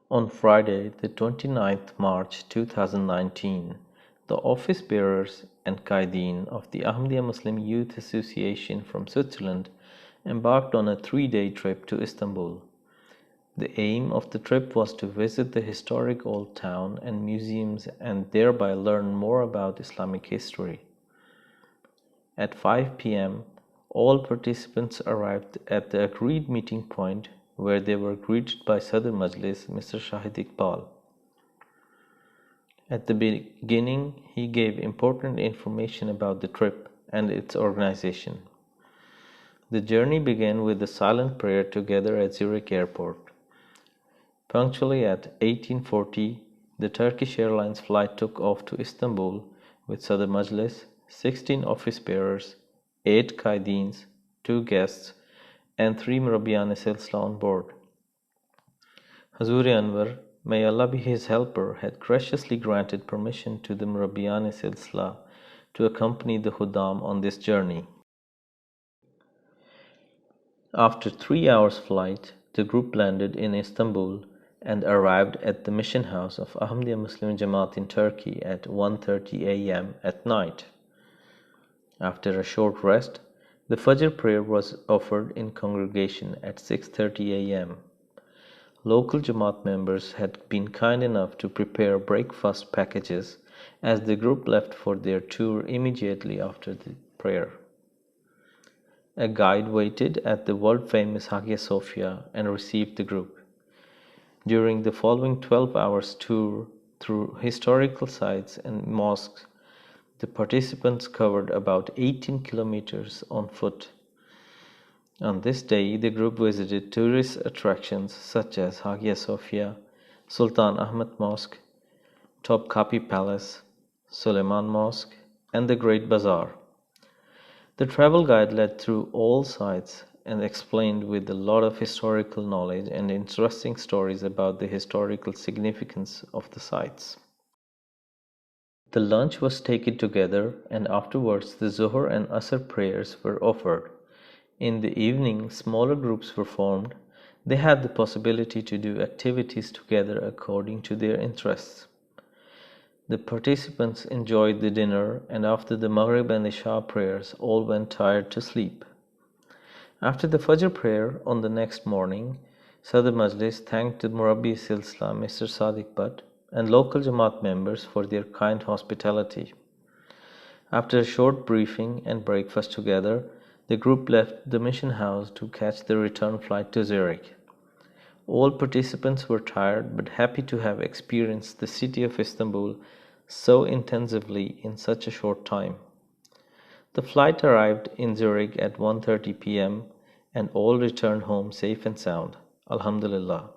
On Friday, the 29th March 2019, the office bearers and qaideen of the Ahmadiyya Muslim Youth Association from Switzerland embarked on a 3-day trip to Istanbul. The aim of the trip was to visit the historic old town and museums and thereby learn more about Islamic history. At 5 p.m., all participants arrived at the agreed meeting point where they were greeted by Sadr Majlis, Mr. Shahid Iqbal. At the beginning, he gave important information about the trip and its organization. The journey began with a silent prayer together at Zurich airport. Punctually at 1840, the Turkish Airlines flight took off to Istanbul with Sadr Majlis, 16 office bearers, 8 qaideens, 2 guests, and 3 Murabbiyan-e-Silsila on board. Hazur Anwar, may Allah be his helper, had graciously granted permission to the Murabbiyan-e-Silsila to accompany the Hudam on this journey. After 3 hours' flight, the group landed in Istanbul and arrived at the mission house of Ahmadiyya Muslim Jamaat in Turkey at 1:30 a.m. at night. After a short rest, the Fajr prayer was offered in congregation at 6:30 a.m. Local Jamaat members had been kind enough to prepare breakfast packages as the group left for their tour immediately after the prayer. A guide waited at the world-famous Hagia Sophia and received the group. During the following 12 hours tour through historical sites and mosques, the participants covered about 18 kilometers on foot. On this day, the group visited tourist attractions such as Hagia Sophia, Sultan Ahmed Mosque, Topkapi Palace, Suleiman Mosque, and the Great Bazaar. The travel guide led through all sites and explained with a lot of historical knowledge and interesting stories about the historical significance of the sites. The lunch was taken together, and afterwards the Zuhr and Asr prayers were offered. In the evening, smaller groups were formed. They had the possibility to do activities together according to their interests. The participants enjoyed the dinner, and after the Maghrib and Isha prayers, all went tired to sleep. After the Fajr prayer on the next morning, Sadr Majlis thanked the Murabbi Silsila, Mr. Sadiq Butt, and local Jamaat members for their kind hospitality. After a short briefing and breakfast together, the group left the mission house to catch the return flight to Zurich. All participants were tired but happy to have experienced the city of Istanbul so intensively in such a short time. The flight arrived in Zurich at 1:30 p.m. and all returned home safe and sound. Alhamdulillah.